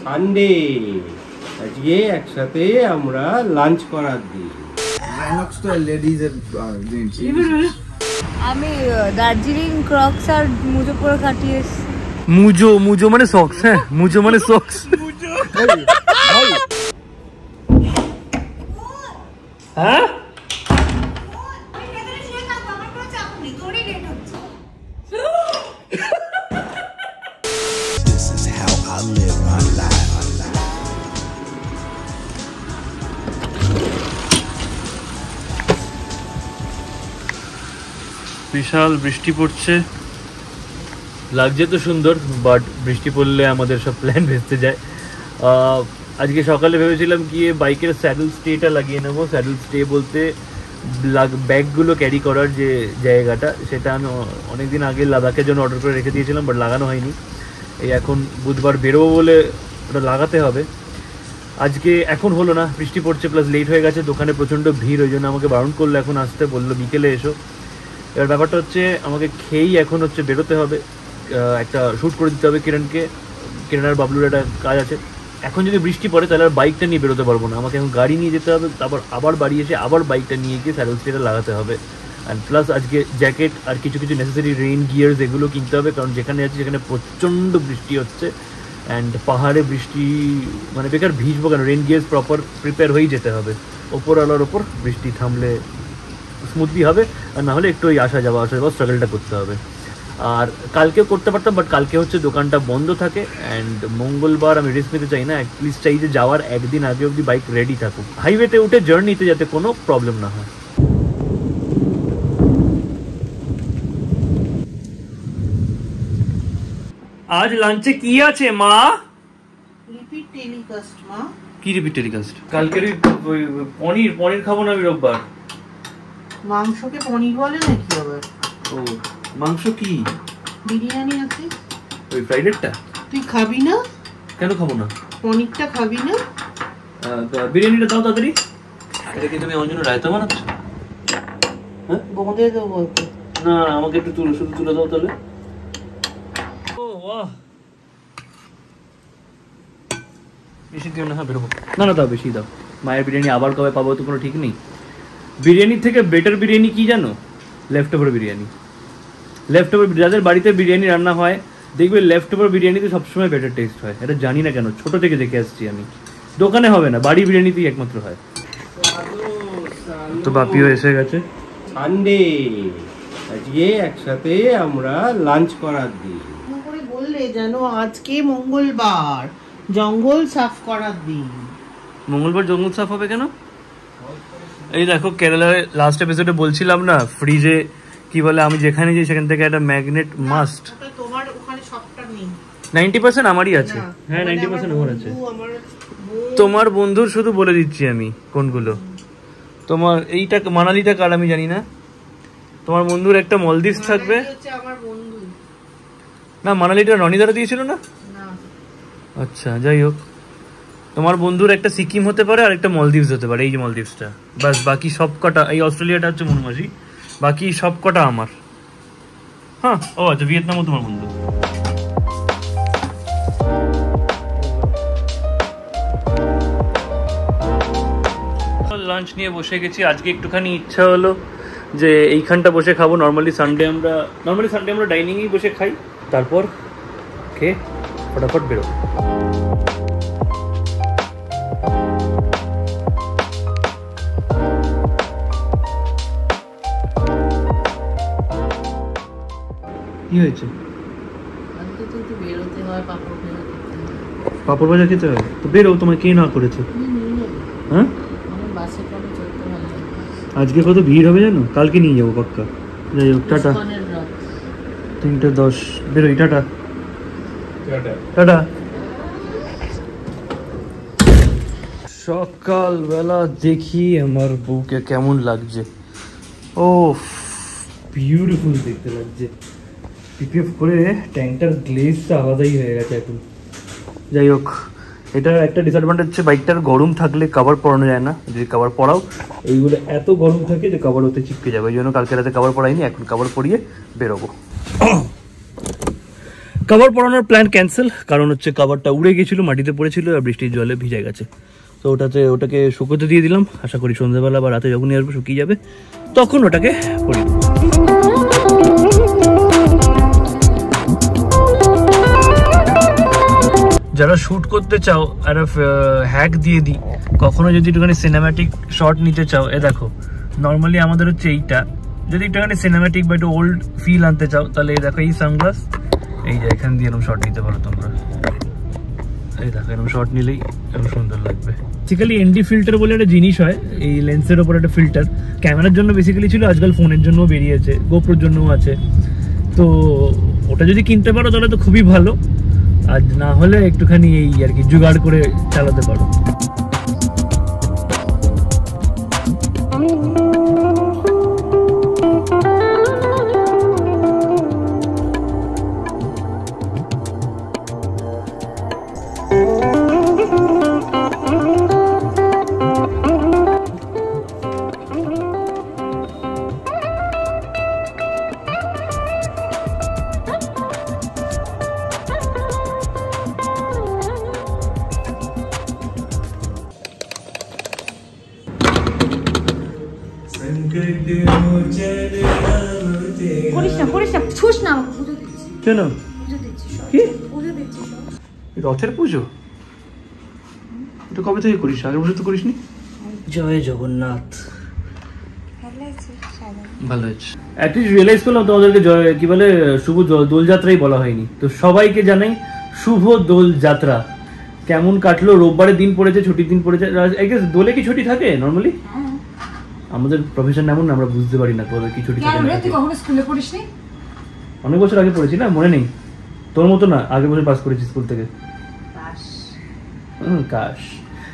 Sunday আজকে একসাথে আমরা লাঞ্চ করার দিন। আমি দার্জিলিং ক্রক্স আর মুজো পরে কাটিয়ে এসেছি। মুজো মানে সক্স। হ্যাঁ, মুজো মানে সক্স। হ্যাঁ বিশাল বৃষ্টি পড়ছে, লাগছে তো সুন্দর, বাট বৃষ্টি পড়লে আমাদের সব প্ল্যান ভেস্তে যায়। আজকে সকালে ভেবেছিলাম গিয়ে বাইকের স্যাডেল স্টেটা লাগিয়ে নেবো। স্যাডেল স্টে বলতে ব্যাগগুলো ক্যারি করার যে জায়গাটা, সেটা আমি অনেকদিন আগে লাদাখের জন্য অর্ডার করে রেখে দিয়েছিলাম, বাট লাগানো হয়নি। এই এখন বুধবার বেরোবো বলে ওটা লাগাতে হবে। আজকে এখন হলো না, বৃষ্টি পড়ছে প্লাস লেট হয়ে গেছে, দোকানে প্রচণ্ড ভিড়, ওই জন্য আমাকে বারণ করলো এখন আসতে, বললো বিকেলে এসো। এবার ব্যাপারটা হচ্ছে আমাকে খেয়েই এখন হচ্ছে বেরোতে হবে, একটা শ্যুট করে দিতে হবে কিরণকে। কিরণ আর বাবলুর একটা কাজ আছে। এখন যদি বৃষ্টি পড়ে তাহলে আর বাইকটা নিয়ে বেরোতে পারবো না, আমাকে এখন গাড়ি নিয়ে যেতে হবে, তারপর আবার বাড়ি এসে আবার বাইকটা নিয়ে গিয়ে স্যাডেল স্টেটা লাগাতে হবে। অ্যান্ড প্লাস আজকে জ্যাকেট আর কিছু নেসেসারি রেইন গিয়ার্স এগুলো কিনতে হবে, কারণ যেখানে আছি সেখানে প্রচণ্ড বৃষ্টি হচ্ছে। অ্যান্ড পাহাড়ে বৃষ্টি মানে বেকার ভিজবো কেন, রেইন গিয়ার্স প্রপার প্রিপেয়ার হয়েই যেতে হবে। ওপরওয়ালার ওপর বৃষ্টি থামলে স্মুথলি হবে, আর না হলে একটু ওই আসা যাওয়া স্ট্রাগলটা করতে হবে। আর কালকেও করতে পারতাম, বাট কালকে হচ্ছে দোকানটা বন্ধ থাকে। অ্যান্ড মঙ্গলবার আমি রিস্ক নিতে চাই না, অ্যাটলিস্ট চাই যে যাওয়ার একদিন আগে অবধি বাইক রেডি থাকুক, হাইওয়েতে উঠে জার্নিতে যাতে কোনো প্রবলেম না হয়। আজ লাঞ্চে কি আছে মা? রিপিট টেলিকাস্ট মা। কি রিপিট টেলিকাস্ট? কালকের পনির খাবো না আমি রোববার। মাংসকে পনির বলে নাকি আবার? ও মাংস কি? বিরিয়ানি আছে ওই ফ্রাইডেরটা। তুই খাবি না? কেন খাবো না? পনিরটা খাবি না? বিরিয়ানিটা দাও তাড়াতাড়ি। এটা কি তুমি আমার জন্য রায়তা বানাচ্ছ? হ্যাঁ বোঁদে দেবো বলতে। না আমাকে একটু শুধু তুলে দাও তাহলে। ও বাহ, বেশি দিও না। হ্যাঁ বেরোবো। না দাও বেশি দাও। মায়ের বিরিয়ানি আবার কবে পাবো তো কোনো ঠিক নেই। বিরিয়ানির থেকে বেটার বিরিয়ানি কি জানো? Left over biryani. Left over, যাদের বাড়িতে বিরিয়ানি রান্না হয় দেখবে লেফট ওভার বিরিয়ানিতে সবসময় বেটার টেস্ট হয়। এটা জানি না কেন, ছোট থেকে দেখে আসছি আমি। দোকানে হবে না, বাড়ি বিরিয়ানিতেই একমাত্র হয়। তো বাপিও এসে গেছে। সানডে আজকে একসাথে আমরা লাঞ্চ করার দিন। বললে জানো আজকে মঙ্গলবার, জঙ্গল সাফ করার দিন। মঙ্গলবার জঙ্গল সাফ হবে কেন? এই দেখো কেরালার লাস্ট এপিসোডে বলছিলাম না, ফ্রিজে কি বলে আমি যেখানে যাই সেখান থেকে একটা ম্যাগনেট মাস্ট। তোমার ওখানে সবটা নেই। 90% আমারই আছে। হ্যাঁ 90% আমার আছে। তোমার বন্ধুর শুধু বলে দিচ্ছি আমি কোনগুলো। তোমার এইটা মানালিটা কার আমি জানি না। তোমার বন্ধুর একটা মলদ্বীপস থাকবে। না মানালিটা রনি দ্বারা দিয়েছিল না? আচ্ছা যাই হোক, তোমার বন্ধুর একটা সিকিম হতে পারে আর একটা মলদ্বীপস হতে পারে, এই যে মলদ্বীপসটা। বাস বাকি সব কটা, এই অস্ট্রেলিয়াটা হচ্ছে মনমাঝি, বাকি সব কটা আমার। হ্যাঁ ও আচ্ছা, ভিয়েতনামও তোমার বন্ধু। লাঞ্চ নিয়ে বসে গেছি। আজকে একটুখানি ইচ্ছা হলো যে এইখানটা বসে খাবো। নর্মালি সানডে আমরা ডাইনিংয়েই বসে খাই, তারপর খেয়ে ফটাফট বেরো। কি হয়েছে? পাপড় ভাজা খেতে হয় তো বেরো, তোমায় কে না করেছে? হ্যাঁ আজকে কত ভিড় হবে জানো? কালকে নিয়ে যাবো পাক্কা। যাই হোক টাটা। 3:10 বেরোই। Tata tata. সকালবেলা দেখি আমার বউকে কেমন লাগছে। ও বিউটিফুল দেখতে লাগছে। পিপিএফ করে ট্যাঙ্কটার গ্লেজটা আলাদাই হয়ে গেছে এখন। যাই হোক, এটার একটা ডিসঅ্যাডভান্টেজ হচ্ছে বাইকটার গরম থাকলে কভার পরানো যায় না। যদি কভার পরাও এইগুলো এত গরম থাকে যে কভার ওতে চিপকে যাবে, ওই জন্য কালকে রাতে কভার পরাইনি, এখন কভার পরিয়ে বেরোবো। কভার পরানোর প্ল্যান ক্যান্সেল, কারণ হচ্ছে কভারটা উড়ে গিয়েছিল, মাটিতে পড়েছিল আর বৃষ্টির জলে ভিজে গেছে। তো ওটাকে শুকোতে দিয়ে দিলাম, আশা করি সন্ধ্যাবেলা বা রাতে যখনই আসবে শুকিয়ে যাবে, তখন ওটাকে পরিয়ে দেবো। যারা শ্যুট করতে চাও একটা হ্যাক দিয়ে দিই, কখনো যদি একটুখানি সিনেম্যাটিক শট নিতে চাও, দেখো নর্মালি আমাদের হচ্ছে এইটা, যদি একটুখানি সিনেম্যাটিক বা একটু ওল্ড ফিল আনতে চাও তাহলে এই দেখো এই সানগ্লাস, এই যে এখান দিয়ে এরকম শট নিতে পারো তোমরা। এই দেখো এরকম শট নিলেই এরকম সুন্দর লাগবে। বেসিক্যালি এনডি ফিল্টার বলে একটা জিনিস হয়, এই লেন্সের ওপর একটা ফিল্টার, ক্যামেরার জন্য বেসিক্যালি ছিল, আজকাল ফোনের জন্যও বেরিয়েছে, গোপ্রোর জন্যও আছে। তো ওটা যদি কিনতে পারো তাহলে তো খুবই ভালো, আর না হলে একটুখানি এই আর কি জোগাড় করে চালাতে পারো। কেন কি রথের পুজো? এটা কবে থেকে করিস? আগের বছর তো করিসনি। জয় জগন্নাথ। ভালো হয়েছে। অ্যাটলিস্ট রিয়েলাইজ করলাম তোমাদেরকে কি বলে শুভ দোলযাত্রাই বলা হয়নি। তো সবাইকে জানাই শুভ দোলযাত্রা। কেমন কাটলো? রোববারের দিন পড়েছে, ছুটির দিন পড়েছে। দোলে কি ছুটি থাকে নর্মালি? আমাদের প্রফেশন এমন আমরা বুঝতে পারি না কবে কি ছুটি থাকে। অনেক বছর আগে পড়েছি না, মনে নেই। তোর মতো না, আগের বছর পাস করেছি স্কুল থেকে। কাশ।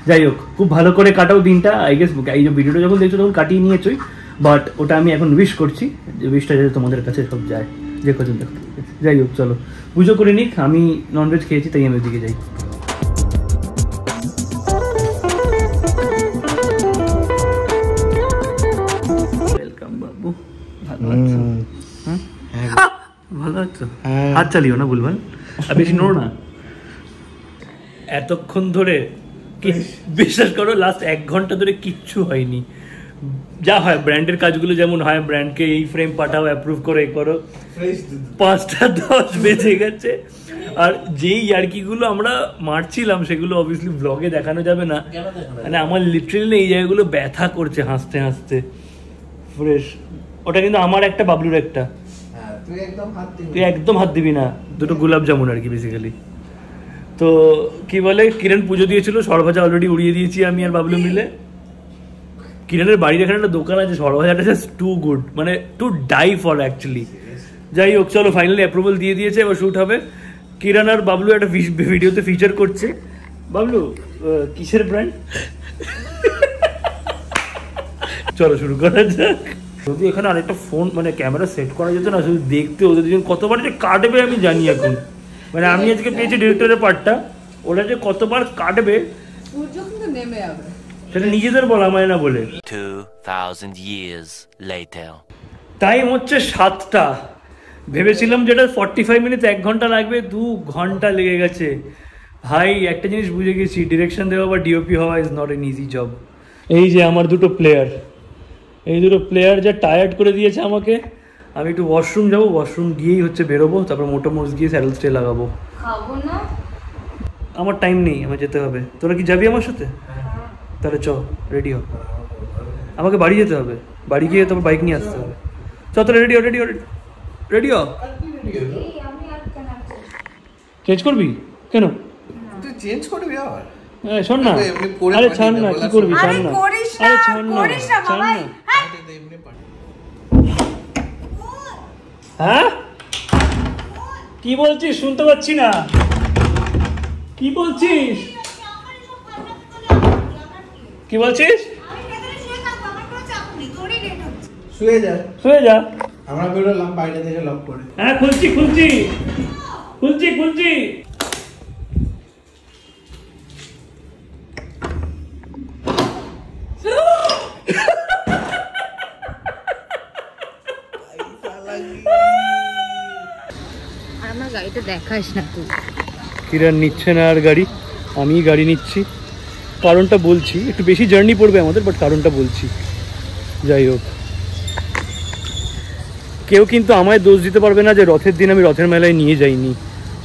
যাই হোক, খুব ভালো করে কাটাও দিনটা। আই গেস এই যে ভিডিওটা যখন দেখছো তখন কাটিয়ে নিয়েছই, বাট ওটা আমি এখন উইশ করছি যে উইশটা যাতে তোমাদের কাছে সব যায়, যে কজন দেখো। যাই হোক, চলো পুজো করে নিক। আমি ননভেজ খেয়েছি তাই আমি ওইদিকে যাই। ওয়েলকাম বাবু। ভালো আছো? ভালো আছো? হাত চালিও না ভুলভাল, আর বেশি নোড়ো না। এতক্ষণ ধরে বিশ্বাস করো লাস্ট 1 ঘন্টা ধরে কিচ্ছু হয়নি। যা হয় ব্র্যান্ডের কাজগুলো যেমন হয়, ব্র্যান্ডকে এই ফ্রেম পাঠাও, অ্যাপ্রুভ করে করো, 5:10 বেজে গেছে। আর যেই ইয়ার্কিগুলো আমরা মারছিলাম সেগুলো অবভিয়াসলি ব্লগে দেখানো যাবে না, মানে আমার লিটারেলি এই জায়গাগুলো ব্যথা করছে হাসতে হাসতে। ফ্রেশ ওটা কিন্তু আমার একটা, বাবলুর একটা। তুই একদম হাত দিবি না, দুটো গোলাপ জামুন আর কি বেসিক্যালি। তো কি বলে, কিরণ পুজো দিয়েছিল, সরভাজা অলরেডি উড়িয়ে দিয়েছি আমি আর বাবলু মিলে। কিরণের বাড়ির এখানে একটা দোকান আছে, সরভাজাটা জাস্ট টু গুড, মানে টু ডাই ফর অ্যাকচুয়ালি। যাই হোক, চলো ফাইনালি অ্যাপ্রুভাল দিয়ে দিয়েছে, এবার শ্যুট হবে। কিরণ আর বাবলু একটা ভিডিওতে ফিচার করছে। বাবলু কিসের ব্র্যান্ড? চলো শুরু করা যাক। যদি এখানে আরেকটা ফোন মানে ক্যামেরা সেট করা যেত না, শুধু দেখতে ওদের দুজন কতবার যে কাটবে আমি জানি এখন। মানে আমি আজকে পেয়েছি ডিরেক্টরের পার্টটা, ওরা যে কতবার কাটবে সেটা নিজেদের বলা মানে না বলে। 2000 years later. টাইম হচ্ছে 7টা। ভেবেছিলাম যেটা 45 মিনিট 1 ঘন্টা লাগবে, 2 ঘন্টা লেগে গেছে। ভাই একটা জিনিস বুঝে গেছি, ডিরেকশন দেওয়া বা ডিওপি হওয়া is not an easy job. এই যে আমার দুটো প্লেয়ার, এই দুটো প্লেয়ার যা টায়ার্ড করে দিয়েছে আমাকে। আমি একটু ওয়াশরুম যাবো, ওয়াশরুম গিয়েই হচ্ছে বেরোবো, তারপর মোটোমোর্স গিয়ে স্যাডেল স্টে লাগাবো। খাবো না, আমার টাইম নেই, আমার যেতে হবে। তোরা কি যাবি আমার সাথে? তাহলে চ, রেডি হ। আমাকে বাড়ি যেতে হবে, বাড়ি গিয়ে তারপর বাইক নিয়ে আসতে হবে। চ তোরা রেডি হ, রেডি হ, রেডি হ। চেঞ্জ করবি কেন? তুই চেঞ্জ করবি আবার? শোন না, আরে ছাড় না, কি করবি? ছাড় না, আরে ছাড় না, ছাড় না। হ্যাঁ কি বলছিস? শুনতে পাচ্ছি না, কি বলছিস? কি বলছিস? শুয়ে যা, শুয়ে যা। আমরা বেরোলাম বাইরে থেকে লক করে। হ্যাঁ খুলছি খুলছি খুলছি খুলছি। আর আমরা গাড়িটা আমাকে দেখাস না তুই। কিরণ নিচ্ছে না আর গাড়ি, আমি গাড়ি নিচ্ছি। কারণটা বলছি, একটু বেশি জার্নি পড়বে আমাদের, বাট কারণটা বলছি। যাই হোক, কেউ কিন্তু আমায় দোষ দিতে পারবে না যে রথের দিন আমি রথের মেলায় নিয়ে যাইনি।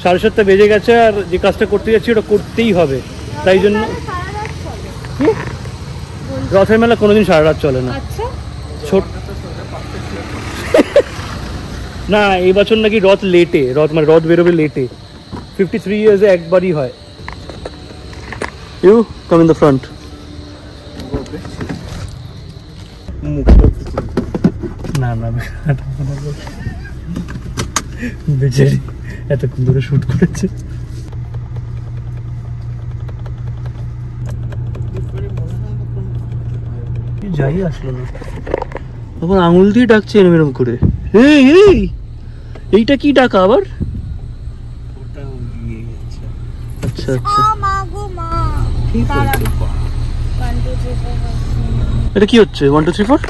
7:30 বেজে গেছে, আর যে কাজটা করতে যাচ্ছি ওটা করতেই হবে। তাই জন্য রথের মেলা কোনোদিন সারা রাত চলে না। আচ্ছা, ছোট না, এই বছর নাকি রথ লেটে, রথ বেরোবে লেটে। 53 ইয়ার্সে একবারই হয়। You come in the front. না না, বেচারি এতক্ষণ ধরে শুট করেছে। যাই আসলো না, তখন আঙুল দিয়ে ডাকছে এরম করে। এই এই, এইটা কি ডাকা আবার? আচ্ছা আচ্ছা, মা গো মা। তারা 1 2 3 4 এটা কি হচ্ছে? 1 2 3 4,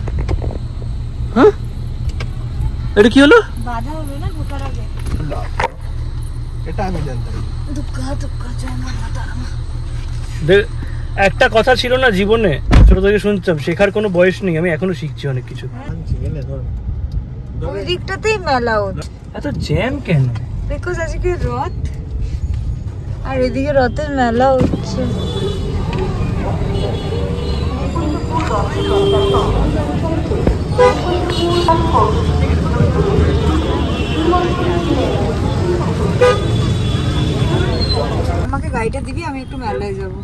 হ্যাঁ এটা কি হলো? বাধা হলো না ঢোকার আগে। এটা আমি জানতাম। দুঃখা দুঃখা জয় মা তারা। একটা কথা ছিল না জীবনে, ছোট থেকে শুনতাম, শেখার কোনো বয়স নেই। আমি এখনো শিখছি অনেক কিছু। ওই দিকটাতেই মেলা হচ্ছে। এত জ্যাম কেন? বিকজ আজকে রথ, আর এদিকে রথের মেলা হচ্ছে। আমাকে গাড়িটা দিবি, আমি একটু মেলায় যাব।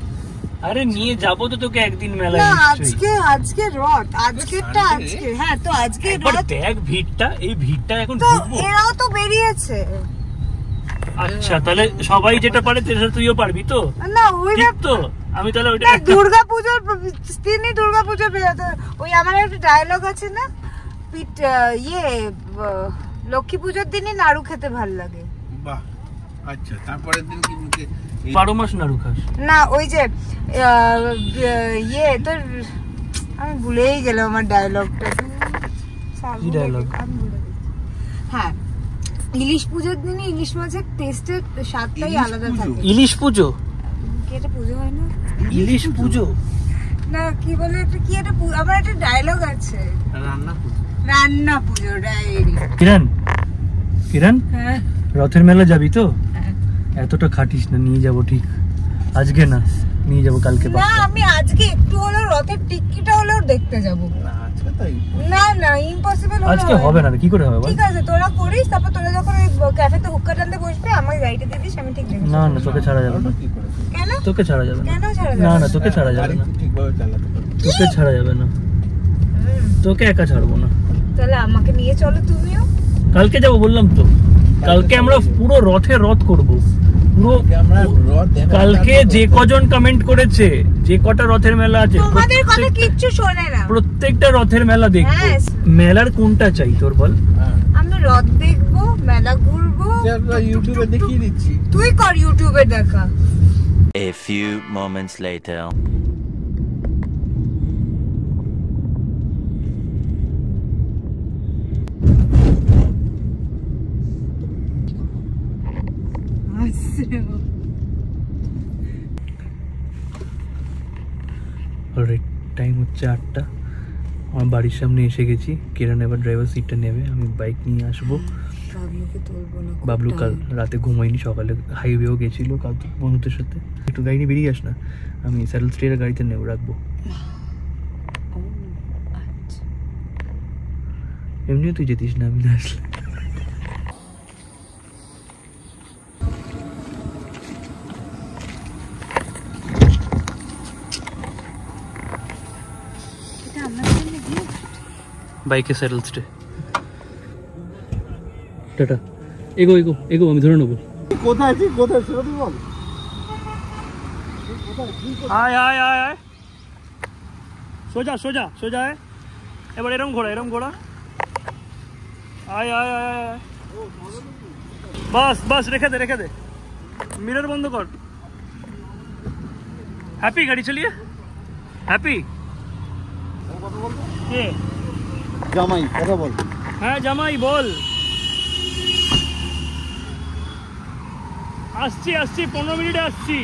আরে নিয়ে যাবো তো তোকে একদিন মেলায়। না, নিশ্চয়ই। আজকে রথ, আজকেরটা আজকে। হ্যাঁ, তো আজকে একবার রথ। দেখ ভিড়টা, এই ভিড়টা এখন তো ঢুকবো। এরাও তো বেরিয়েছে। আচ্ছা, তাহলে সবাই যেটা পারে সেটা তুইও পারবি তো? না, ওই ঠিক তো? আমি তাহলে ওইটা দুর্গাপূজার দিনই দুর্গাপূজা বেরোতে। ওই আমার একটা ডায়লগ আছে না, লক্ষ্মী পুজোর দিনই নাড়ু খেতে ভাল লাগে। বাহ, আচ্ছা, তারপরের দিন কি 12 মাস নাড়ু খাস? না, ওই যে তোর, আমি ভুলেই গেলাম আমার ডায়লগটা। কি dialogue? হ্যাঁ, ইলিশ পুজোর দিনে ইলিশ মাছের টেস্টের স্বাদটাই আলাদা থাকে। ইলিশ পুজো? কি এটা পুজো হয় না? ইলিশ পুজো না, কি বলে একটা, কি একটা আমার একটা ডায়লগ আছে, রান্না পুজো ডায়েরি। কিরণ, হ্যাঁ, রথের মেলা যাবি তো? এতটা খাটিস না, নিয়ে যাব ঠিক। আজকে না, নিয়ে যাব কালকে। না, আমি আজকে একটু হলেও রথের টিকিটটা হলেও দেখতে যাব। না না, ইম্পসিবল। আজকে হবে না, কি করে হবে? ঠিক আছে, তোরা করিস, তারপর তোরা যখন ওই ক্যাফেতে হুক্কা টানতে বসবে আমাকে গাড়িটা দিয়ে দিস, আমি ঠিক দেখে। না না, তোকে ছাড়া যাবে না। কেন? তোকে ছাড়া যাবে না। কেন ছাড়া না যাবে না, তোকে ছাড়া যাবে না। ঠিকভাবে চালাতে পারবে? তোকে ছাড়া যাবে না, তোকে একা ছাড়বো না। তাহলে আমাকে নিয়ে চলো তুমিও। কালকে যাবো বললাম তো। কালকে আমরা পুরো রথ করব পুরো। কালকে যে কজন কমেন্ট করেছে, যে কটা রথের মেলা আছে, তোমাদের কথা কিচ্ছু শোনে না। প্রত্যেকটা রথের মেলা দেখবো। হ্যাঁ। মেলার কোনটা চাই তোর বল? আমি রথ দেখবো, মেলা ঘুরবো। ইউটিউবে দেখিয়ে দিচ্ছি। তুই কর ইউটিউবে দেখা। A few moments later. Time হচ্ছে 8টা। আমার বাড়ির সামনে এসে গেছি। কিরণ এবার ড্রাইভার সিটটা নেবে, আমি বাইক নিয়ে আসবো। বাবলুকে তুলবো না। বাবলু কাল রাতে ঘুমাইনি, সকালে হাইওয়েও গেছিলো কাল বন্ধুদের সাথে। একটু গাড়ি নিয়ে বেরিয়ে আস না, আমি স্যাডেল স্ট্রেটের গাড়িতে নেব, রাখবো। এমনিও তুই যেতিস না আমি না আসলে। বাইকে স্যাডেল স্টে। টাটা। এগো এগো এগো, আমি ধরে নেবো। কোথায় আছিস? কোথায় সেটা তুই বল। আয় আয় আয় আয়, সোজা সোজা সোজা আয়। এবার এরম ঘোড়া। আয় আয় আয় আয়, বাস রেখে দে। মিরর বন্ধ কর। হ্যাপি গাড়ি চালিয়ে? হ্যাপি? কে? জামাই, কথা বল। হ্যাঁ জামাই বল। আসছি 15 মিনিটে আসছি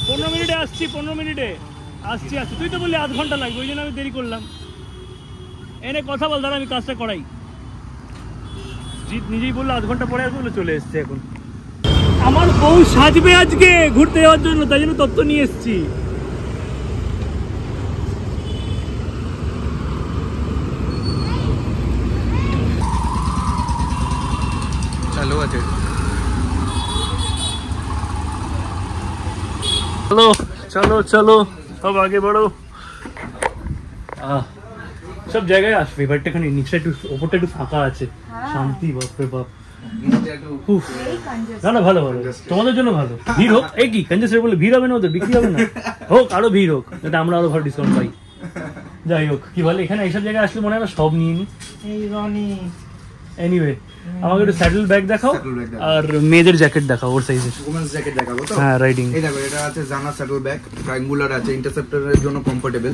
15 মিনিটে আসছি 15 মিনিটে আসছি তুই তো বললি আধ ঘন্টা লাগবে, ওই জন্য আমি দেরি করলাম। এনে কথা বল, দাঁড়া আমি কাজটা করাই। জিৎ নিজেই বললো আধ ঘন্টা পরে আসবো, চলে এসছে এখন। আমার বউ সাজবে আজকে ঘুরতে যাওয়ার জন্য, তাই জন্য তত্ত্ব নিয়ে এসছি। চালু আছে। চলো চলো চলো সব আগে বাড়ো। সব জায়গায় আসবে, বাট এখানে নিচটা একটু ওপরটা একটু ফাঁকা আছে, শান্তি বাপরে বাপ। না না ভালো ভালো, তোমাদের জন্য ভালো। ভিড় হোক, এই কি কনজেস্টেড বলে ভিড় হবে না, ওদের বিক্রি হবে না, হোক আরো ভিড় হোক, যাতে আমরা আরো ভালো ডিসকাউন্ট পাই। যাই হোক, কি বলে এখানে এইসব জায়গায় আসলে মনে হয় না সব নিয়ে নি। এই রনি এনিওয়ে আমাকে একটু স্যাডেল ব্যাগ দেখাও আর মেয়েদের জ্যাকেট দেখাও ওর সাইজের। ওমেন্স জ্যাকেট দেখাবো তো? হ্যাঁ রাইডিং। এই দেখো, এটা আছে জানা স্যাডেল ব্যাগ, ট্রায়াঙ্গুলার আছে, ইন্টারসেপ্টরের জন্য কমফোর্টেবল।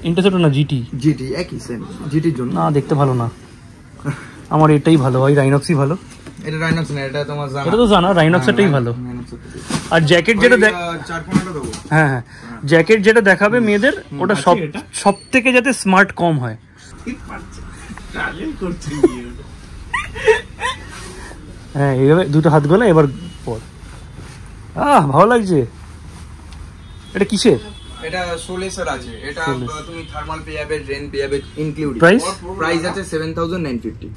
ইন্টারসেপ্টর না জিটি? জিটি একই সেম, জিটির জন্য না দেখতে ভালো না, আমার এটাই ভালো হয়, রাইনক্সই ভালো। এটা রাইনক্স না, এটা তোমার জানা। এটা তো জানা, রাইনক্সটাই ভালো। আর জ্যাকেট যেটা 4-5 দেবো। হ্যাঁ হ্যাঁ, জ্যাকেট যেটা দেখাবে মেয়েদের, ওটা সব থেকে যাতে স্মার্ট কম হয়। হ্যাঁ এইভাবে দুটো হাত গোলা, এবার পর। ভালো লাগছে। এটা কিসের? এটা সোলেসের আছে, এটা তুমি থার্মাল পেয়ে যাবে, রেন পেয়ে যাবে ইনক্লুডিং। প্রাইস আছে 7950।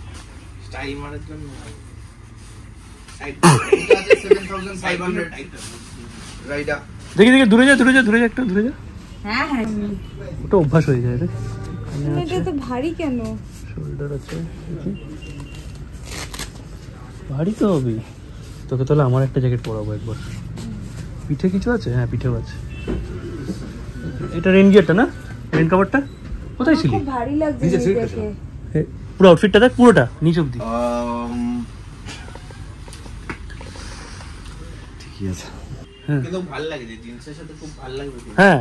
স্টাইল মারার জন্য এটা আছে 7500। রাইডার দেখি দূরে যা একটু দূরে যা। হ্যাঁ হ্যাঁ, ওটা অভ্যাস হয়ে যায় রে। এটা তো ভারী কেন? শোল্ডার আছে, ভারী তো হবে। তোকে তাহলে আমার একটা জ্যাকেট পরাবো একবার। পিঠে কিছু আছে? হ্যাঁ পিঠেও আছে। এটা রেন গিয়ারটা না, রেন কভারটা কোথায় ছিল? খুব ভারী লাগছে দেখে। পুরো আউটফিটটা দেখ, পুরোটা নিচ অবধি। ঠিকই আছে, কিন্তু ভালো লাগে, জিন্সের সাথে খুব ভালো লাগবে। হ্যাঁ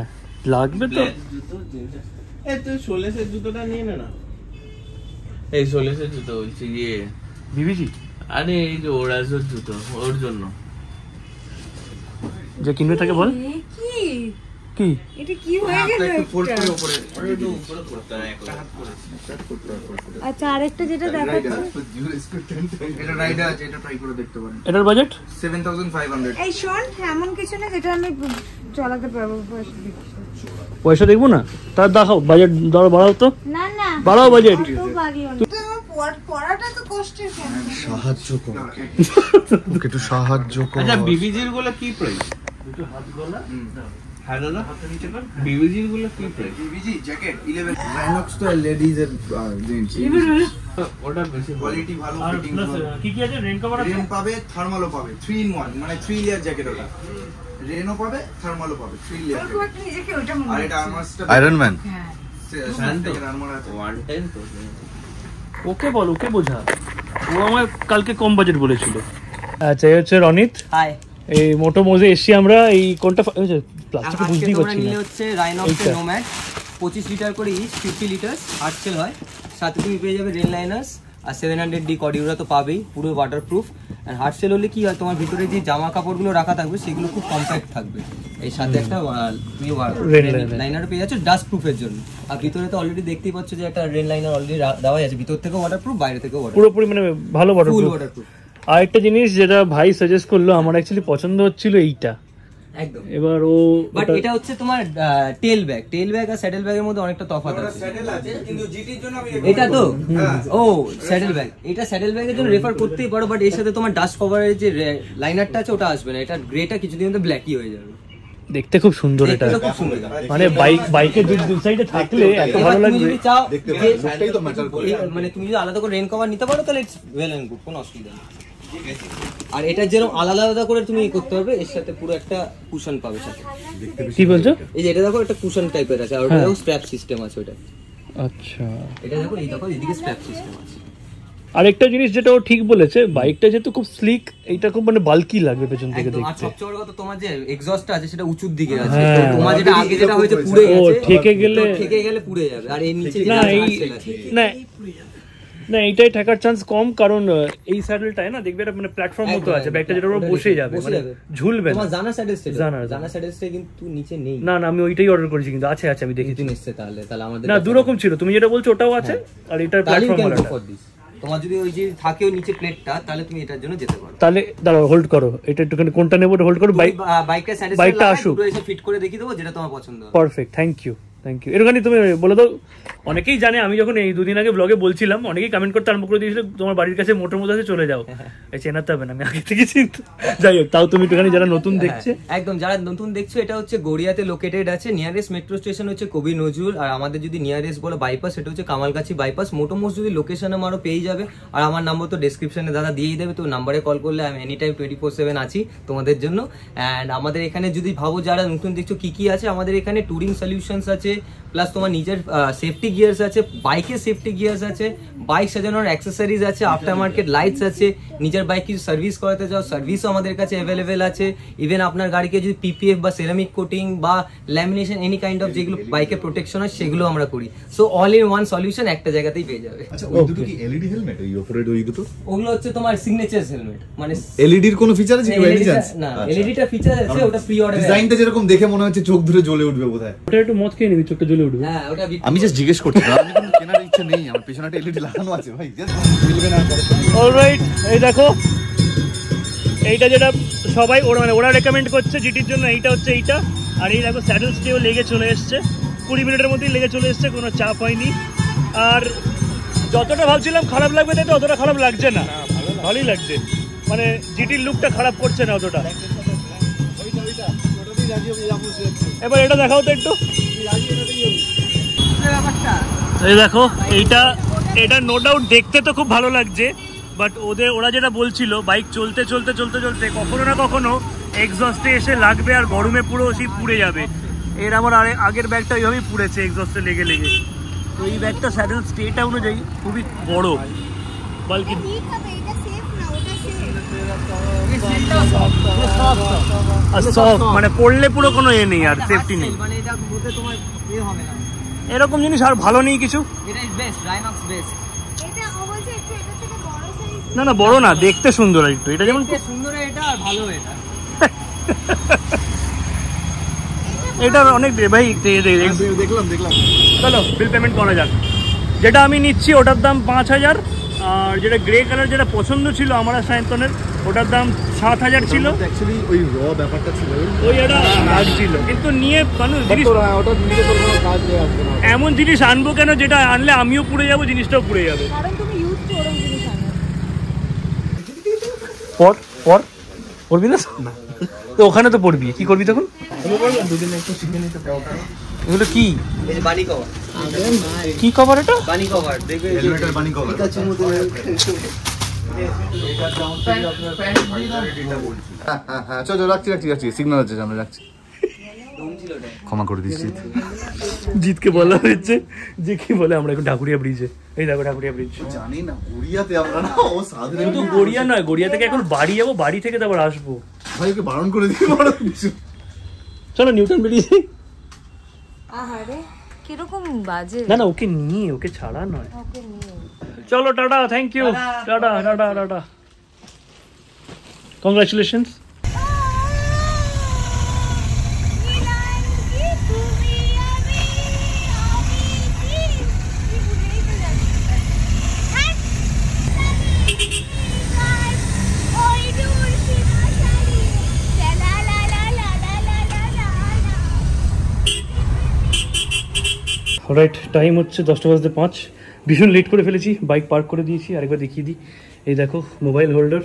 লাগবে তো। তুই সোলেসের জুতোটা নিয়ে না। এই সোলেসের জুতো বলছি, ইয়ে বিবিজি। আরে এই যে ওরাজোর জুতো, ওর জন্য। যে কিনবে তাকে বল। কি কি এটা কি হয়ে গেল? একটু ফোল্ড করে উপরে। উপরে করতে হয়, একটা হাত করে। আচ্ছা আরেকটা যেটা দেখাচ্ছে, এটা রাইডার আছে, এটা ট্রাই করে দেখতে পারেন। এটার বাজেট 7500। এই শোন, এমন কিছু না যেটা আমি চালাতে পারবো। পয়সা দেখবো না, তার দেখাও বাজেট, দর বাড়াও তো, না না বাড়াও বাজেট। পড়াটা তো কষ্টের কেন? সাহায্য কর, ওকে একটু সাহায্য কর। আচ্ছা বিবিজির গুলো কি প্রাইস? দুটো হাত গলা। হ্যাঁ দাদা, বিবিজির গুলো কি প্রাইস? বিবিজি জ্যাকেট 11 রাইনক্স তো লেডিজ এর জেন্টস। ওটা বেশি কোয়ালিটি ভালো, আর ফিটিং প্লাস ভালো। কি কি আছে? রেন কভার আছে, রেন পাবে, থার্মালও পাবে, 3 in 1, মানে 3 লেয়ার জ্যাকেট। ওটা রেনও পাবে, থার্মালও পাবে, 3 লেয়ার। খুব একটা নিজেকে ওটা মনে আর হচ্ছে। এটা আর্মারটা আয়রন ম্যান। হ্যাঁ আর্মার আছে। ওয়ান টাইম তো। ওকে বল, ওকে বোঝা। ও আমার কালকে কম বাজেট বলেছিল। আচ্ছা এই হচ্ছে রনিত। হাই, এই মোটো মোজে এসছি আমরা। এই কোনটা প্লাস্টিক আজকে বুঝতেই তোমরা পারছি নিলে না। হচ্ছে রাইনক্সের এইটা। নোম্যাড 25 লিটার করে ইচ, 50 লিটার হার্ড সেল হয়। সাথে তুমি পেয়ে যাবে রেন লাইনার্স আর 700D কর্ডিওরা তো পাবেই, পুরো ওয়াটারপ্রুফ। আর হার্ড সেল হলে কি হয়, তোমার ভিতরে যে জামা কাপড়গুলো রাখা থাকবে সেগুলো খুব কম্প্যাক্ট থাকবে। এই সাথে একটা তুমি লাইনার পেয়ে যাচ্ছ ডাস্ট প্রুফের জন্য। আর ভিতরে তো অলরেডি দেখতেই পাচ্ছ যে একটা রেন লাইনার অলরেডি দেওয়া আছে, ভিতর থেকেও ওয়াটারপ্রুফ, বাইরে থেকেও ওয়াটারপ্রুফ, পুরোপুরি মানে ভালো ফুল ওয়াটারপ্রুফ। ওয়াটারপ্রুফ। আর একটা জিনিস যেটা ভাই সাজেস্ট করলো, আমার অ্যাকচুয়ালি পছন্দ হচ্ছিল এইটা। একদম। এবার ও বাট এটা হচ্ছে তোমার টেল ব্যাগ আর স্যাডেল ব্যাগের মধ্যে অনেকটা তফাৎ আছে। কিন্তু জিটির জন্য আমি এটা তো ও স্যাডেল ব্যাগ, এটা স্যাডেল ব্যাগের জন্য রেফার করতেই পারো, বাট এর সাথে তোমার ডাস্ট কভারের যে লাইনারটা আছে ওটা আসবে না। এটা গ্রেটা কিছুদিন মধ্যে ব্ল্যাকই হয়ে যাবে। দেখতে খুব সুন্দর এটা, দেখতে তো খুব সুন্দর। মানে বাইকের দু সাইডে থাকলে এত এবার ভালো তুমি লাগবে। যদি চাও মানে তুমি যদি আলাদা করে রেন কভার নিতে পারো তাহলে ইটস ওয়েল এন্ড গুড, কোনো অসুবিধা নেই। আর এটা যেরকম আলাদা আলাদা করে তুমি করতে পারবে, এর সাথে পুরো একটা কুশন পাবে সাথে। কি বলছো? এই যে এটা দেখো, একটা কুশন টাইপের আছে, আর ওটা দেখো স্ট্র্যাপ সিস্টেম আছে ওটা। আচ্ছা, এটা দেখো, এই দেখো এদিকে স্ট্র্যাপ সিস্টেম আছে। আরেকটা জিনিস যেটা ও ঠিক বলেছে, বাইকটা যেহেতু খুব স্লিক, এইটা খুব মানে বাল্কি লাগবে পেছন থেকে একদম। আর দেখতে। সবচেয়ে বড় কথা, তোমার যে এক্সস্টটা আছে সেটা উঁচুর দিকে আছে, হ্যাঁ। তো তোমার যেটা আগে যেটা হয়েছে পুড়ে ও গেছে, ঠেকে গেলে তো ঠেকে গেলে পুড়ে যাবে। আর এর নিচে না যেটা এই হার্ড সেল আছে, না না এইটাই থাকার চান্স কম, কারণ এই স্যাডেলটায় না দেখবে মানে প্ল্যাটফর্ম মতো আছে, ব্যাগটা যেটা উপর বসে যাবে, মানে ঝুলবে। তোমার জানা স্যাডেল স্টে, জানা স্যাডেল স্টে কিন্তু নিচে নেই। না আমি ওইটাই অর্ডার করেছি, কিন্তু আছে আমি দেখেছি নিশ্চয়। তাহলে আমাদের না দু রকম ছিল, তুমি যেটা বলছো ওটাও আছে আর এটার প্ল্যাটফর্ম আলাদা। তোমার যদি ওই যে থাকেও নিচে প্লেটটা, তাহলে তুমি এটার জন্য যেতে পারো। তাহলে দাঁড়াও হোল্ড করো, এটা একটুখানি কোনটা নেবো হোল্ড করো, বাইকটা আসুক, এসে ফিট করে দেখিয়ে দেবো যেটা তোমার পছন্দ। Perfect, thank you. এরকম তুমি বলে দাও। অনেকেই জানে, আমি যখন এই দুদিন আগে ব্লগে বলছিলাম, অনেকেই কমেন্ট করতে আরম্ভ করে দিয়েছিল তোমার বাড়ির কাছে মোটর মধ্যে চলে যাও, চেনাতে হবে না, আমি আগে থেকে চিনতে। যাই হোক, তাও তুমি একটুখানি যারা নতুন দেখছে, একদম যারা নতুন দেখছো, এটা হচ্ছে গড়িয়াতে লোকেটেড আছে। নিয়ারেস্ট মেট্রো স্টেশন হচ্ছে কবি নজরুল, আর আমাদের যদি নিয়ারেস্ট বলো বাইপাস, সেটা হচ্ছে কামালগাছি বাইপাস। মোটোমোস্ট যদি লোকেশন আমারও পেয়ে যাবে, আর আমার নাম্বার তো ডেসক্রিপশনে দাদা দিয়েই দেবে, তো নাম্বারে কল করলে আমি এনি টাইম 24/7 আছি তোমাদের জন্য। অ্যান্ড আমাদের এখানে যদি ভাবো যারা নতুন দেখছো কি কি আছে, আমাদের এখানে ট্যুরিং সলিউশনস আছে, প্লাস তোমার নিজের সেফটি গিয়ার্স আছে, বাইকের সেফটি গিয়ার্স আছে, বাইক সাজানোর অ্যাক্সেসরিজ আছে, আফটার মার্কেট লাইটস আছে, নিজের বাইক কিছু সার্ভিস করাতে যাও, সার্ভিসও আমাদের কাছে অ্যাভেলেবেল আছে। ইভেন আপনার গাড়িকে যদি পিপিএফ বা সেরামিক কোটিং বা ল্যামিনেশন এনি কাইন্ড অফ যেগুলো বাইকের প্রোটেকশন হয় সেগুলো আমরা করি। So all in one solution একটা জায়গাতেই পেয়ে যাবে। আচ্ছা, ওই দুটো কি এলইডি হেলমেট? ওই উপরের ওই দুটো ওগুলো হচ্ছে তোমার সিগনেচার হেলমেট, মানে এলইডির কোনো ফিচার আছে কি? এলইডি না, এলইডিটা ফিচার আছে, ওটা প্রি অর্ডার। ডিজাইনটা যেরকম দেখে মনে হচ্ছে চোখ ধরে জ্বলে উঠবে বোধহয়। ওটা একটু মদ খেয়ে নিবি, চোখটা জ্বলে উঠবে। হ্যাঁ, ওটা আমি জাস্ট জিজ্ঞেস করছি, আমি কোনো কেনার ইচ্ছা নেই, আমার পেছনে একটা এলইডি লাগানো আছে ভাই, জাস্ট মিলবে না। অলরাইট, এই দেখো এইটা যেটা সবাই ওরা রেকমেন্ড করছে জিটির জন্য, এইটা হচ্ছে এইটা। আর এই দেখো স্যাডেল স্টেও লেগে চলে এসছে, 20 মিনিটের মধ্যেই লেগে চলে এসছে, কোনো চাপ হয়নি। আর যতটা ভাবছিলাম খারাপ লাগবে তাই তো অতটা খারাপ লাগছে না, ভালোই লাগছে, মানে জিটির লুকটা খারাপ করছে না অতটা। এবার এটা দেখাও তো একটু, এই দেখো এটা নো ডাউট দেখতে তো খুব ভালো লাগছে, বাট ওরা যেটা বলছিল বাইক চলতে চলতে কখনো না কখনো এক্সস্টে এসে লাগবে আর গরমে পুরো সেই পুড়ে যাবে। এর আমার আগের ব্যাগটা ওইভাবেই পুড়েছে এক্সস্টে লেগে। তো এই ব্যাগটা স্যাডেল স্টেটা অনুযায়ী খুবই বড়, বালকি মানে পড়লে পুরো কোনো এ নেই আর সেফটি নেই, এরকম জিনিস আর ভালো নেই কিছু। না বড় না, দেখতে সুন্দর একটু, এটা যেমন সুন্দর, এটা আর ভালো, এটা অনেক ভাই দেখলাম। চলো বিল পেমেন্ট করা যাক। যেটা আমি নিচ্ছি ওটার দাম 5000, আর যেটা গ্রে কালার যেটা পছন্দ ছিল আমার আর সায়ন্তনের, ওটার দাম 7000 ছিল। অ্যাকচুয়ালি ওই র ব্যাপারটা ছিল, ওই একটা লাগছিল, কিন্তু নিয়ে মানুষ এমন জিনিস আনবো কেন যেটা আনলে আমিও পুড়ে যাবো, জিনিসটাও পুড়ে যাবে। পর পড়বি না তো, ওখানে তো পড়বি, কি করবি তখন? এগুলো কি কি কভার? এটা বানি কভার, দেখবে হেলমেটের বানি কভার। হ্যাঁ চলো রাখছি, সিগন্যাল আছে সামনে, রাখছি। ক্ষমা করে দিচ্ছি। জিতকে বলা হয়েছে যে কি বলে আমরা এখন ঢাকুরিয়া ব্রিজে, এই দেখো ঢাকুরিয়া ব্রিজ। জানি না গড়িয়াতে আমরা না, ও সাধারণ কিন্তু গড়িয়া নয়, গড়িয়া থেকে এখন বাড়ি যাবো, বাড়ি থেকে তারপর আসবো। ভাই ওকে বারণ করে দিই, বড় কিছু। চলো নিউটন ব্রিজে। আহারে কিরকম বাজে। না ওকে নিয়ে, ওকে ছাড়া নয়। চলো tata, thank you, tata. Congratulations. Right, time হচ্ছে 10:05। ভীষণ লেট করে ফেলেছি, বাইক পার্ক করে দিয়েছি। আরেকবার দেখিয়ে দিই, এই দেখো mobile holder,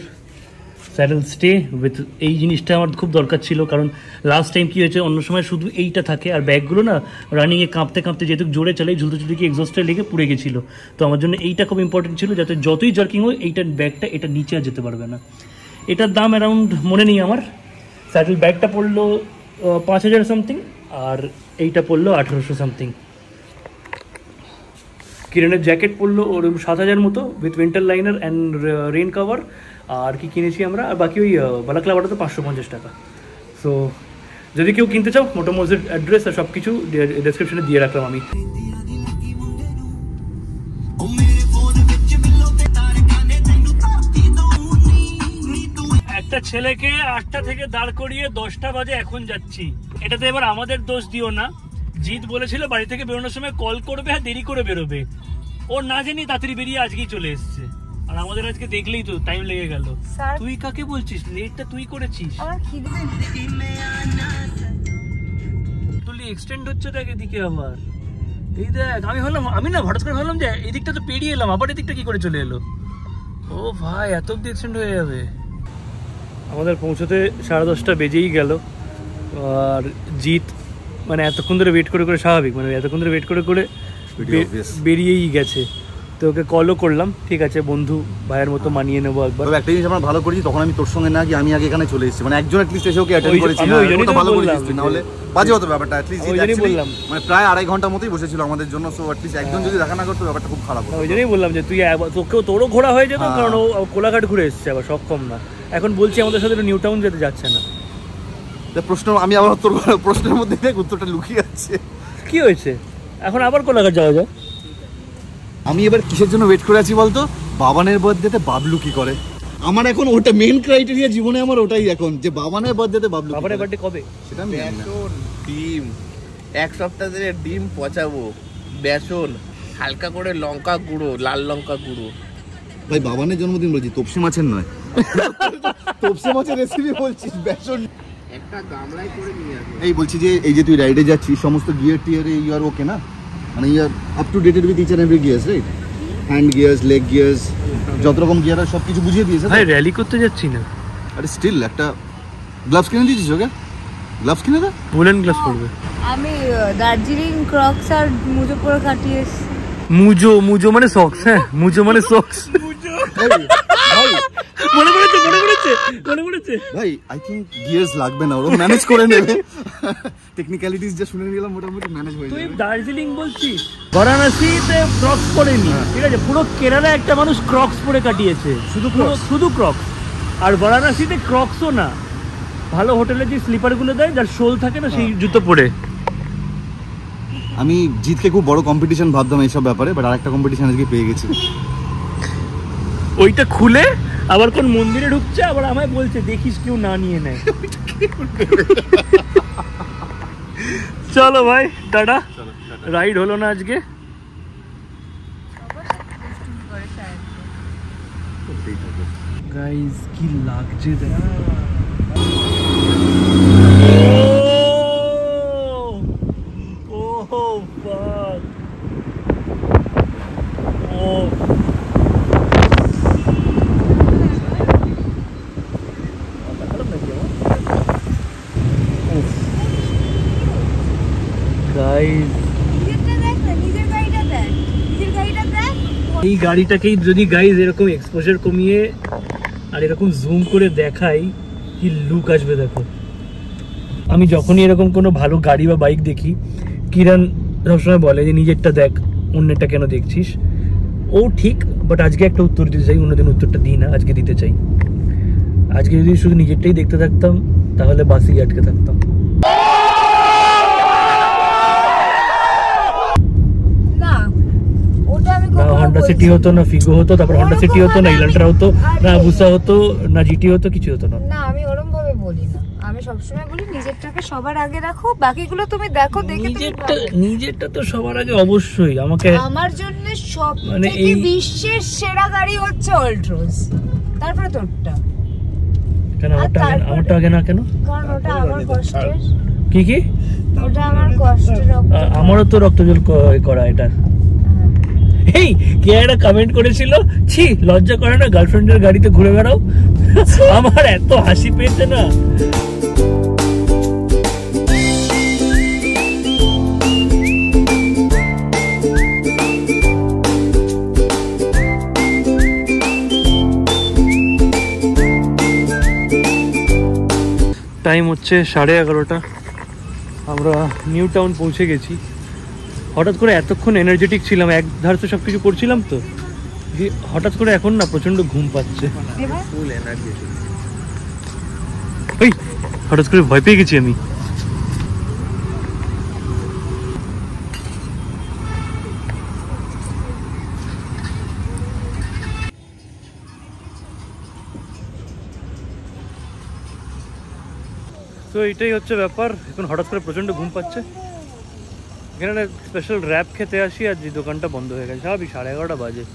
saddle stay with এই জিনিসটা আমার খুব দরকার ছিল, কারণ লাস্ট টাইম কী হয়েছে, অন্য সময় শুধু এইটা থাকে আর ব্যাগগুলো না রানিংয়ে কাঁপতে যেহেতু জোরে চালাই, ঝুলতে কি এক্সস্টে লেগে পুড়ে গেছিলো। তো আমার জন্য এইটা খুব ইম্পর্টেন্ট ছিল, যাতে যতই জার্কিং হয় এইটার ব্যাগটা এটা নিচে আর যেতে পারবে না। এটার দাম অ্যারাউন্ড মনে নেই আমার। স্যাডেল ব্যাগটা পড়লো 5000 সামথিং, আর এইটা পড়লো 1800 সামথিং। কিরণের জ্যাকেট পড়লো ওর 7000 মতো with winter liner and rain cover. আর কি কিনেছি আমরা, আর বাকি ওই বালাক্লাভাটা তো 550 টাকা। সো যদি কেউ কিনতে চাও, মোটোমোজের অ্যাড্রেস আর সব কিছু ডেসক্রিপশনে দিয়ে রাখলাম আমি। একটা ছেলেকে 8টা থেকে দাঁড় করিয়ে 10টা বাজে এখন যাচ্ছি। এটাতে এবার আমাদের দোষ দিও না। জিৎ বলেছিল বাড়ি থেকে বেরোনোর সময় কল করবে আর দেরি করে বেরোবে, ও না জানি তাড়াতাড়ি বেরিয়ে আজকেই চলে এসছে। আর আমাদের আজকে দেখলেই তো টাইম লেগে গেল। তুই কাকে বলছিস? লেটটা তুই করেছিস। তুলি এক্সটেন্ড হচ্ছে দেখ এদিকে আবার। এই দেখ আমি না হঠাৎ করে ভাবলাম যে এই দিকটা তো পেরিয়ে এলাম, আবার এদিকটা কি করে চলে এলো। ও ভাই, এত অব্দি এক্সটেন্ড হয়ে যাবে। আমাদের পৌঁছতে 10:30 বেজেই গেল। আর জিৎ মানে এতক্ষণ ধরে ওয়েট করে করে স্বাভাবিক, মানে এতক্ষণ ধরে ওয়েট করে করে বেরিয়েই গেছে। তো ওকে কলও করলাম, ঠিক আছে বন্ধু ভাইয়ের মতো মানিয়ে নেবো একবার। একটা জিনিস আমরা ভালো করেছি, তখন আমি তোর সঙ্গে না গিয়ে আমি আগে এখানে চলে এসেছি, মানে একজন অ্যাটলিস্ট এসে ওকে অ্যাটেন্ড করেছি। ওটা ভালো করেছিস, না হলে বাজে হতো ব্যাপারটা। অ্যাটলিস্ট বললাম মানে প্রায় 2.5 ঘন্টার মতোই বসেছিল আমাদের জন্য। সো অ্যাটলিস্ট একজন যদি দেখা না করতো ব্যাপারটা খুব খারাপ হতো। ওই জন্যই বললাম যে তুই তোরও ঘোরা হয়ে যেত, কারণ ও কোলাঘাট ঘুরে এসছে আবার, সক্ষম না। এখন বলছি আমাদের সাথে নিউ টাউন যেতে যাচ্ছে না। প্রশ্ন আমি আবার তোর প্রশ্নের মধ্যে দেখ উত্তরটা লুকিয়ে আছে। কি হয়েছে? এখন আবার কোলাঘাট যাওয়া যায়। আমি এবার কিসের জন্য ওয়েট করে আছি বলতো? বাবানের বার্থডেতে বাবলু কি করে। আমার এখন ওটা মেইন ক্রাইটেরিয়া জীবনে, আমার ওটাই এখন, যে বাবানের বার্থডেতে বাবলু। বাবানের বার্থডে কবে? সেটা আমি জানি না। ডিম 1 সপ্তাহ ধরে ডিম পচাবো, বেসন, হালকা করে লঙ্কা গুঁড়ো, লাল লঙ্কা গুঁড়ো। ভাই বাবানের জন্মদিন বলছি, তপসে মাছের নয়। তপসে মাছের রেসিপি বলছিস, বেসন একটা গামলায় করে নিয়ে আসবো। এই বলছি যে এই যে তুই রাইডে যাচ্ছিস, সমস্ত গিয়ার টিয়ারে ইউ আর ওকে না? মানে you are up to dated with each and every gears, right? Hand gears, leg gears, যত রকম গিয়ার আছে সব কিছু বুঝিয়ে দিয়েছে। ভাই র্যালি করতে যাচ্ছি না। আরে স্টিল একটা গ্লাভস কিনে দিয়েছিস ওকে? গ্লাভস কিনে দে, উলেন গ্লাভস পরবে। আমি দার্জিলিং ক্রক্স আর মুজো পরে কাটিয়ে এসেছি। মুজো মানে সক্স। হ্যাঁ, মুজো মানে সক্স। মনে পড়েছে ভাই। আই থিংক গিয়ার্স লাগবে না, ওরা ম্যানেজ করে নেবে। টেকনিক্যালিটিস যা শুনে নিলাম মোটামুটি ম্যানেজ হয়ে যাবে। তুই দার্জিলিং বলছিস, বারাণসীতে ক্রক্স পরেনি, ঠিক আছে? পুরো কেরালা একটা মানুষ ক্রক্স পরে কাটিয়েছে, শুধু ক্রক্স। আর বারাণসীতে ক্রক্সও না, ভালো হোটেলে যে স্লিপারগুলো দেয় যার শোল থাকে না, সেই জুতো পরে। আমি জিতকে খুব বড় কম্পিটিশন ভাবতাম এইসব ব্যাপারে, বাট আরেকটা কম্পিটিশন আজকে পেয়ে গেছি। ওইটা খুলে আবার কোন মন্দিরে ঢুকছে, আবার আমায় বলছে দেখিস কেউ না নিয়ে নেয়। চলো ভাই, টাটা। রাইড হলো না আজকে। গাইস কি লাগছে দেখ। এই গাড়িটাকেই যদি গাইজ এরকম এক্সপোজার কমিয়ে আর এরকম জুম করে দেখাই, কি লুক আসবে দেখো। আমি যখনই এরকম কোনো ভালো গাড়ি বা বাইক দেখি, কিরণ সবসময় বলে যে নিজেরটা দেখ, অন্যটা কেন দেখছিস। ও ঠিক, বাট আজকে একটা উত্তর দিতে চাই, অন্যদিন উত্তরটা দিই না, আজকে দিতে চাই। আজকে যদি শুধু নিজেরটাই দেখতে থাকতাম তাহলে বাসেই আটকে থাকতাম। হন্ডা সিটি হতো না, ফিগো হতো, তারপর হন্ডা সিটি হতো না, ইলান্ট্রা হতো না, বুসা হতো না, জিটি হতো, কিছু হতো না। না, আমি ওরকম ভাবে বলি না। আমি সবসময় বলি নিজেরটাকে সবার আগে রাখো, বাকিগুলো তুমি দেখো, দেখে নিজেরটা তো সবার আগে অবশ্যই। আমাকে আমার জন্য সবথেকে বিশ্বের সেরা গাড়ি হচ্ছে অলট্রোস, তারপরে তোরটা। কেন আমারটা আগে না কেন? কারণ ওটা আমার কষ্টের। কি ওটা আমার কষ্টের। আমারও তো রক্ত জল করা এটা। এই কে একটা কমেন্ট করেছিল, ছি লজ্জা করে না গার্লফ্রেন্ডের গাড়িতে ঘুরে বেড়াও। আমার এত হাসি পেয়েছে না। টাইম হচ্ছে 11:30। আমরা নিউ টাউন পৌঁছে গেছি। হঠাৎ করে এতক্ষণ এনার্জেটিক ছিলাম, এক ধারে তো সবকিছু করছিলাম, তো হঠাৎ করে এখন না প্রচন্ড ঘুম পাচ্ছে। হঠাৎ করে ভয় পেয়ে গেছি আমি। তো এইটাই হচ্ছে ব্যাপার। এখন হঠাৎ করে প্রচণ্ড ঘুম পাচ্ছে। এখানে স্পেশাল র্যাপ খেতে আসি, আর যে দোকানটা বন্ধ হয়ে গেছে, সবই 11:30 বাজে।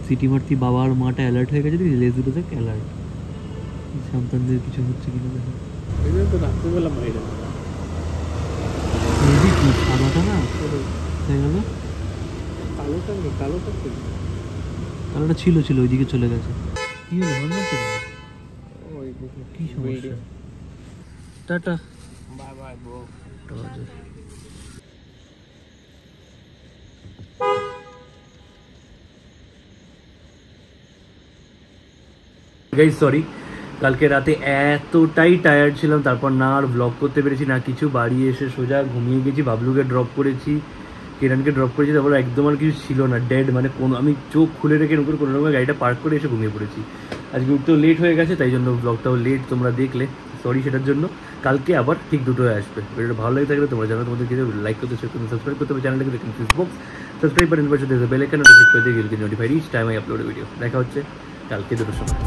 সিটি মারতি বাবা আর মাটা অ্যালার্ট হয়ে গেছে, লেজ দুটো দেখ অ্যালার্ট, সন্তানদের কিছু হচ্ছে কিনা দেখো। তো রাত্রিবেলা মাইরে কি সাদাটা না হয়ে গেল, কালোটা নেই, কালোটা ছিল ওইদিকে চলে গেছে। কি হলো মনে আছে কি সমস্যা? Tata bye bye bro. Guys sorry, কালকে রাতে এতটাই টায়ার্ড ছিলাম, তারপর না আর ব্লগ করতে পেরেছি না কিছু। বাড়ি এসে সোজা ঘুমিয়ে গেছি। বাবলুকে ড্রপ করেছি, কিরণকে ড্রপ করেছি, তারপর একদম আর কিছু ছিল না, ডেড। মানে কোনো আমি চোখ খুলে রেখে নতুন কোনো রকমের গাড়িটা পার্ক করে এসে ঘুমিয়ে পড়েছি। আজকে উঠতেও লেট হয়ে গেছে, তাই জন্য ব্লগটাও লেট তোমরা দেখলে, সরি সেটার জন্য। কালকে আবার ঠিক 2টোয় আসবে। ভিডিওটা ভালো লাগে থাকলে তোমরা জানো, তোমাদের কিছু লাইক করতে, শেয়ার করতে, সাবস্ক্রাইব করতে হবে চ্যানেলটাকে, দেখুন ফেসবুক সাবস্ক্রাইব বাটন পাশে দেখবে বেল আইকন ক্লিক করে দিয়ে গেলে notify each time I upload video. দেখা হচ্ছে কালকে 2টোর সময়।